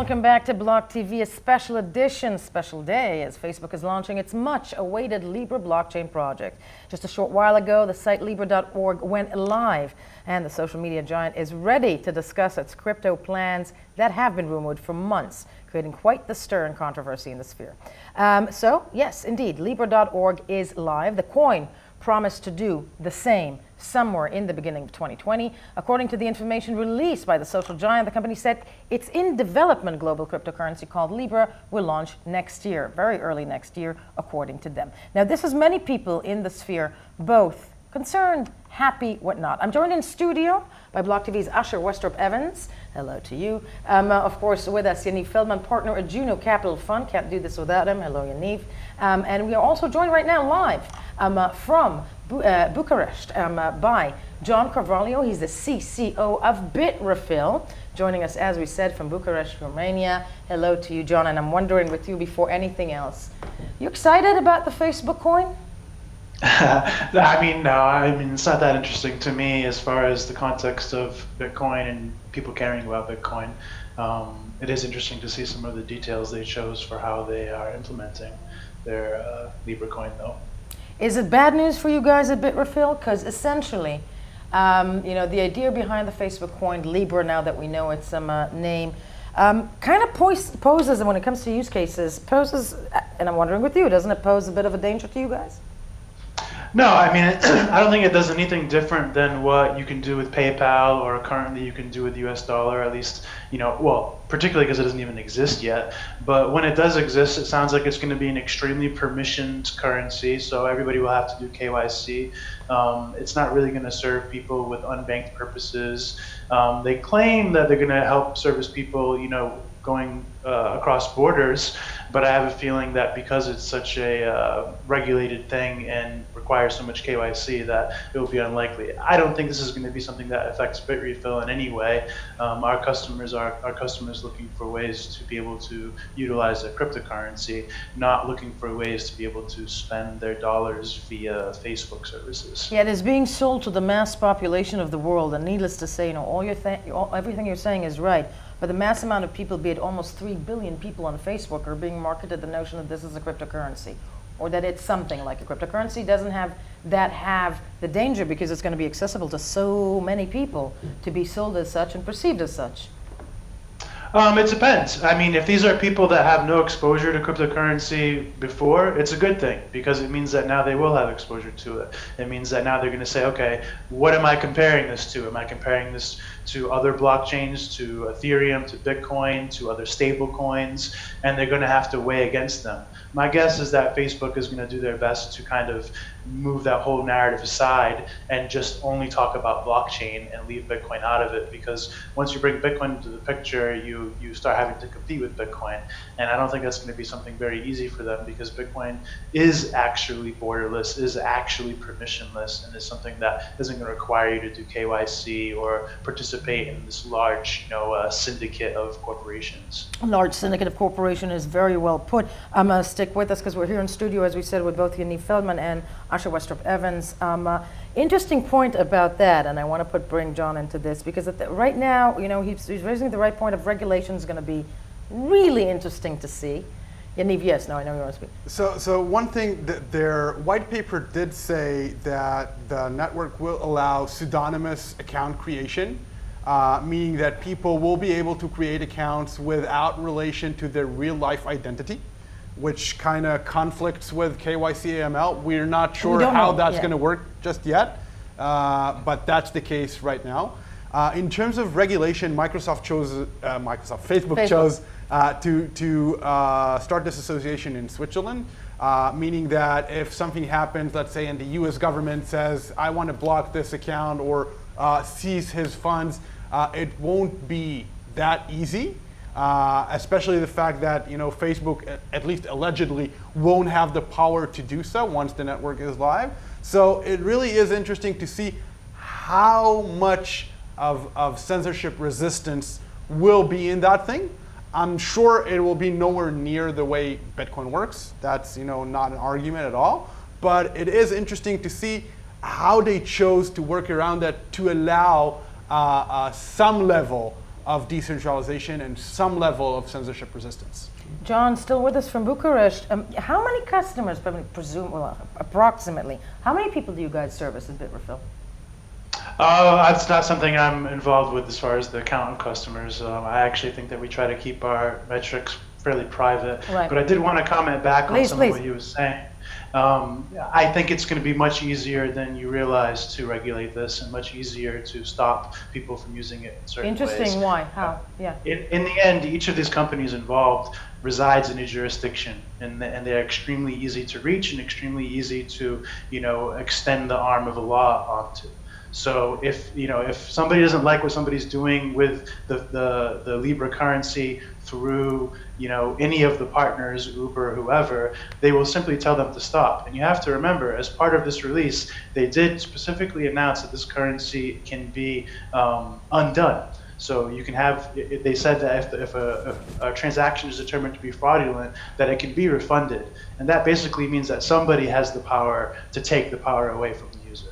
welcome back to Block TV, a special edition, special day, as Facebook is launching its much-awaited Libra blockchain project. Just a short while ago, the site Libra.org went live, and the social media giant is ready to discuss its crypto plans that have been rumored for months, creating quite the stir and controversy in the sphere. So, yes, indeed, Libra.org is live. The coin promised to do the same somewhere in the beginning of 2020. According to the information released by the social giant, the company said its in-development global cryptocurrency called Libra will launch next year, very early next year, according to them. Now, this has many people in the sphere, both concerned, happy, whatnot. I'm joined in studio by Block TV's Asher Westrup-Evans. Hello to you. Of course, with us, Yaniv Feldman, partner at Juno Capital Fund. Can't do this without him. Hello, Yaniv. And we are also joined right now live from Bucharest by John Carvalho. He's the CCO of Bitrefill, joining us, as we said, from Bucharest, Romania. Hello to you, John. And I'm wondering with you, before anything else, you excited about the Facebook coin? I mean, no. I mean, it's not that interesting to me as far as the context of Bitcoin and people caring about Bitcoin. It is interesting to see some of the details they chose for how they are implementing their Libra coin, though. Is it bad news for you guys at Bitrefill? Because essentially, you know, the idea behind the Facebook coin Libra, now that we know its name, kind of poses, and when it comes to use cases, poses, and I'm wondering with you, doesn't it pose a bit of a danger to you guys? No, I mean, I don't think it does anything different than what you can do with PayPal or currently you can do with US dollar, at least, you know, well, particularly because it doesn't even exist yet. But when it does exist, it sounds like it's going to be an extremely permissioned currency, so everybody will have to do KYC. It's not really going to serve people with unbanked purposes. They claim that they're going to help service people, you know, going across borders, but I have a feeling that because it's such a regulated thing and requires so much KYC that it will be unlikely. I don't think this is going to be something that affects Bitrefill in any way. Our customers are customers looking for ways to be able to utilize a cryptocurrency, not looking for ways to be able to spend their dollars via Facebook services. Yeah, it is being sold to the mass population of the world, and needless to say, you know, everything you're saying is right. But the mass amount of people, be it almost 3 billion people on Facebook, are being marketed the notion that this is a cryptocurrency, or that it's something like a cryptocurrency. Doesn't have the danger because it's going to be accessible to so many people to be sold as such and perceived as such. It depends. I mean, if these are people that have no exposure to cryptocurrency before, it's a good thing because it means that now they will have exposure to it. It means that now they're going to say, okay, what am I comparing this to? Am I comparing this to other blockchains, to Ethereum, to Bitcoin, to other stable coins? And they're going to have to weigh against them. My guess is that Facebook is going to do their best to kind of move that whole narrative aside and just only talk about blockchain and leave Bitcoin out of it, because once you bring Bitcoin into the picture, you start having to compete with Bitcoin. And I don't think that's going to be something very easy for them, because Bitcoin is actually borderless, is actually permissionless, and is something that isn't going to require you to do KYC or participate in this large, you know, syndicate of corporations. A large syndicate of corporation is very well put. I'm going to stick with us because we're here in studio, as we said, with both Yaniv Feldman and Asher Westrup-Evans. Interesting point about that, and I want to bring John into this, because right now, you know, he's raising the right point of regulation is going to be really interesting to see. Yaniv, yes, no, I know you want to speak. So one thing, that their white paper did say that the network will allow pseudonymous account creation, meaning that people will be able to create accounts without relation to their real life identity, which kind of conflicts with KYC AML. We're not sure how that's going to work just yet, but that's the case right now. In terms of regulation, Facebook chose to start this association in Switzerland, meaning that if something happens, let's say, and the US government says, I want to block this account or seize his funds, it won't be that easy. Especially the fact that, you know, Facebook, at least allegedly, won't have the power to do so once the network is live. So it really is interesting to see how much of censorship resistance will be in that thing. I'm sure it will be nowhere near the way Bitcoin works. That's, you know, not an argument at all. But it is interesting to see how they chose to work around that to allow some level of decentralization and some level of censorship resistance. John, still with us from Bucharest. How many customers, approximately, how many people do you guys service at Bitrefill? That's not something I'm involved with as far as the count of customers. I actually think that we try to keep our metrics fairly private. Right. But I did want to comment back on some please. of what he was saying. I think it's going to be much easier than you realize to regulate this, and much easier to stop people from using it in certain ways. Interesting. Why? How? Yeah. In the end, each of these companies involved resides in a jurisdiction, and they're extremely easy to reach and extremely easy to, extend the arm of the law onto. So if somebody doesn't like what somebody's doing with the Libra currency through any of the partners, Uber, whoever, they will simply tell them to stop. And you have to remember, as part of this release, they did specifically announce that this currency can be undone. So you can have, they said that if a transaction is determined to be fraudulent, that it can be refunded. And that basically means that somebody has the power to take the power away from the user.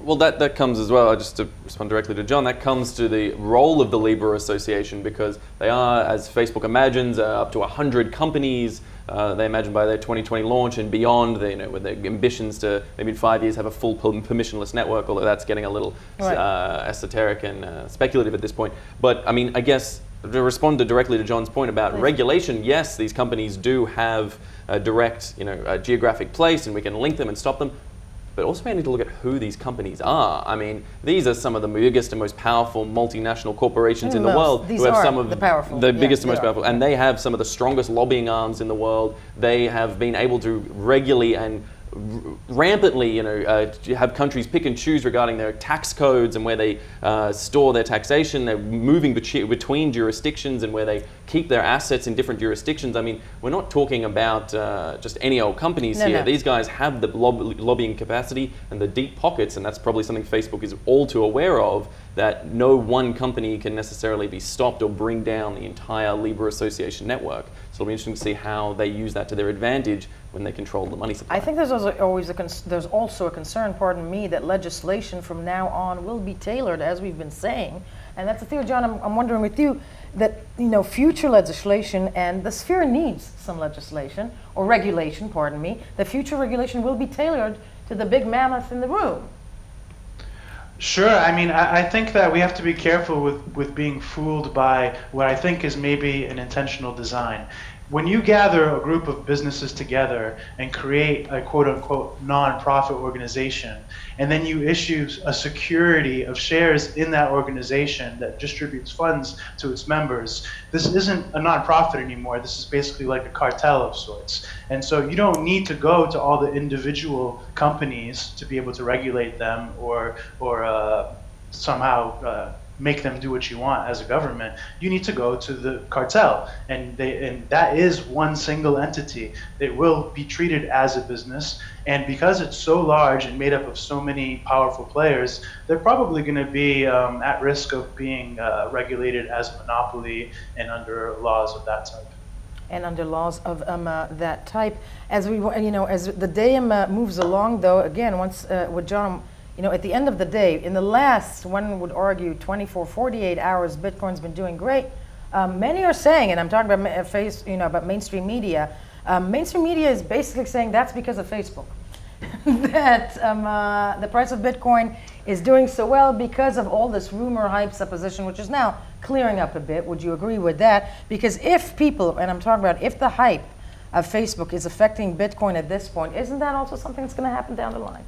Well, that comes as well, just to respond directly to John, that comes to the role of the Libra Association, because they are, as Facebook imagines, up to 100 companies. They imagine by their 2020 launch and beyond, with their ambitions to maybe in 5 years have a full permissionless network, although that's getting a little esoteric and speculative at this point. But I mean, I guess to respond directly to John's point about regulation, yes, these companies do have a direct, a geographic place, and we can link them and stop them. But also we need to look at who these companies are. I mean, these are some of the biggest and most powerful multinational corporations in the world These who have are some of the powerful. the biggest and they most are. powerful, and they have some of the strongest lobbying arms in the world. They have been able to regularly and rampantly, have countries pick and choose regarding their tax codes and where they store their taxation. They're moving between jurisdictions and where they keep their assets in different jurisdictions. I mean, we're not talking about just any old companies here. No. These guys have the lobbying capacity and the deep pockets, and that's probably something Facebook is all too aware of, that no one company can necessarily be stopped or bring down the entire Libra Association network. So it'll be interesting to see how they use that to their advantage when they control the money supply. I think there's also a concern, pardon me, that legislation from now on will be tailored, as we've been saying. And that's the theory, John, I'm wondering with you, that future legislation, and the sphere needs some legislation, or regulation, pardon me, the future regulation will be tailored to the big mammoth in the room. Sure. I mean, I think that we have to be careful with being fooled by what I think is maybe an intentional design. When you gather a group of businesses together and create a quote-unquote non-profit organization, and then you issue a security of shares in that organization that distributes funds to its members, this isn't a non-profit anymore. This is basically like a cartel of sorts. And so you don't need to go to all the individual companies to be able to regulate them or somehow make them do what you want as a government. You need to go to the cartel, and that is one single entity. It will be treated as a business, and because it's so large and made up of so many powerful players, they're probably going to be at risk of being regulated as a monopoly and under laws of that type. And under laws of that type, as the day moves along, though, again, once with John. At the end of the day, in the last, one would argue, 24, 48 hours, Bitcoin's been doing great. Many are saying, and I'm talking about about mainstream media. Mainstream media is basically saying that's because of Facebook. That the price of Bitcoin is doing so well because of all this rumor, hype, supposition, which is now clearing up a bit. Would you agree with that? Because if people, and I'm talking about if the hype of Facebook is affecting Bitcoin at this point, isn't that also something that's going to happen down the line?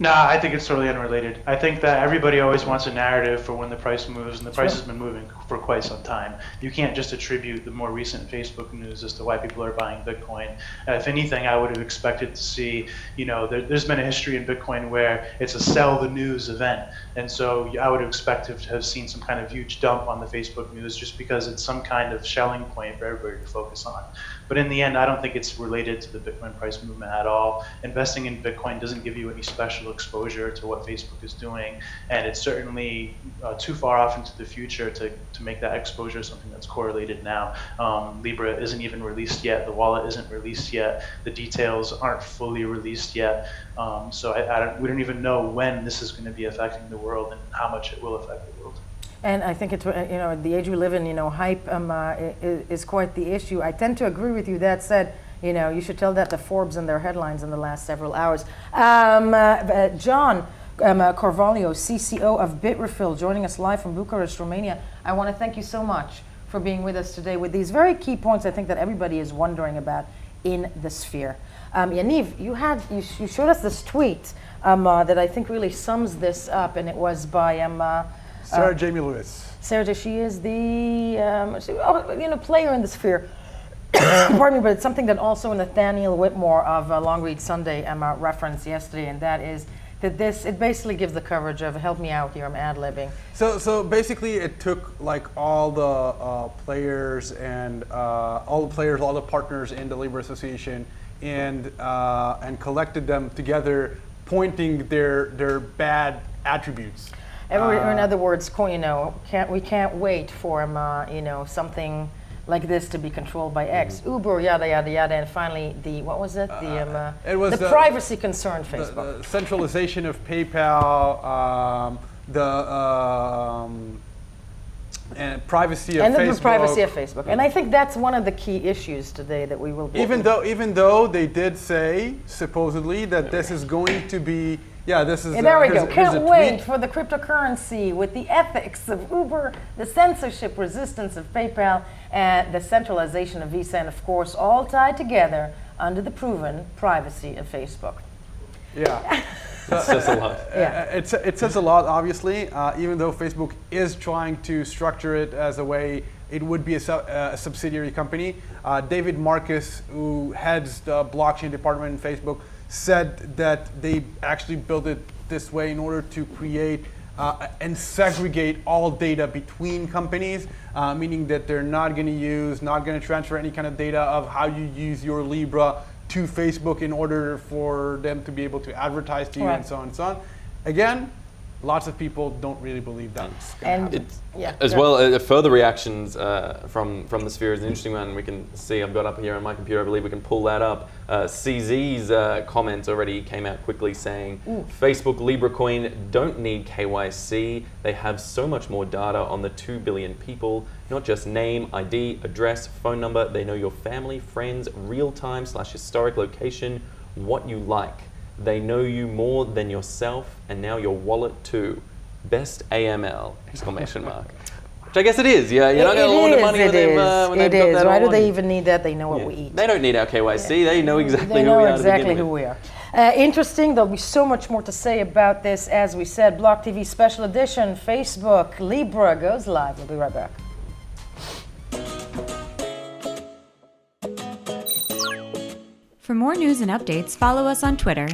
No, I think it's totally unrelated. I think that everybody always wants a narrative for when the price moves, and the price has been moving for quite some time. You can't just attribute the more recent Facebook news as to why people are buying Bitcoin. If anything, I would have expected to see, there's been a history in Bitcoin where it's a sell the news event. And so I would have expected to have seen some kind of huge dump on the Facebook news just because it's some kind of shelling point for everybody to focus on. But in the end, I don't think it's related to the Bitcoin price movement at all. Investing in Bitcoin doesn't give you any special exposure to what Facebook is doing, and it's certainly too far off into the future to make that exposure something that's correlated now. Libra isn't even released yet. The wallet isn't released yet. The details aren't fully released yet. So we don't even know when this is going to be affecting the world and how much it will affect the world. And I think it's, the age we live in, hype is quite the issue. I tend to agree with you. That said, you should tell that to Forbes in their headlines in the last several hours. John Carvalho, CCO of Bitrefill, joining us live from Bucharest, Romania. I want to thank you so much for being with us today with these very key points I think that everybody is wondering about in the sphere. Yaniv, you showed us this tweet that I think really sums this up, and it was by Sarah Jamie Lewis. Sarah, she is the player in the sphere. Pardon me, but it's something that also Nathaniel Whitmore of Long Read Sunday referenced yesterday, and that is that it basically gives the coverage of, help me out here, I'm ad-libbing. So basically it took like all the players and all the partners in the Libra Association and collected them together, pointing their bad attributes. In other words, we can't wait for something like this to be controlled by X, Uber, yada yada yada, and finally what was it? It was the privacy concern Facebook. The centralization of PayPal, and privacy of Facebook. The privacy of Facebook. And I think that's one of the key issues today that we will. Even though they did say supposedly that this is going to be. Yeah, this is. There we go. Can't wait for the cryptocurrency with the ethics of Uber, the censorship resistance of PayPal, and the centralization of Visa, and of course, all tied together under the proven privacy of Facebook. Yeah. It says a lot. It says a lot, obviously, even though Facebook is trying to structure it as a way it would be a subsidiary company. David Marcus, who heads the blockchain department in Facebook, said that they actually built it this way in order to create and segregate all data between companies, meaning that they're not going to transfer any kind of data of how you use your Libra to Facebook in order for them to be able to advertise to you, and so on and so on. Again, lots of people don't really believe that's going to happen. Further reactions from the sphere is an interesting one. We can see, I've got up here on my computer, I believe we can pull that up. CZ's comments already came out quickly saying, Facebook Libra coin don't need KYC. They have so much more data on the 2 billion people, not just name, ID, address, phone number. They know your family, friends, real-time / historic location, what you like. They know you more than yourself, and now your wallet too. Best AML, exclamation mark. Which I guess it is, yeah. You're not going to launder money when they've got that. Why on. do they even need that? They know what we eat. They don't need our KYC. They know exactly who we are. They know exactly who we are. Interesting, there'll be so much more to say about this. As we said, BLOCKTV Special Edition, Facebook, Libra goes live. We'll be right back. For more news and updates, follow us on Twitter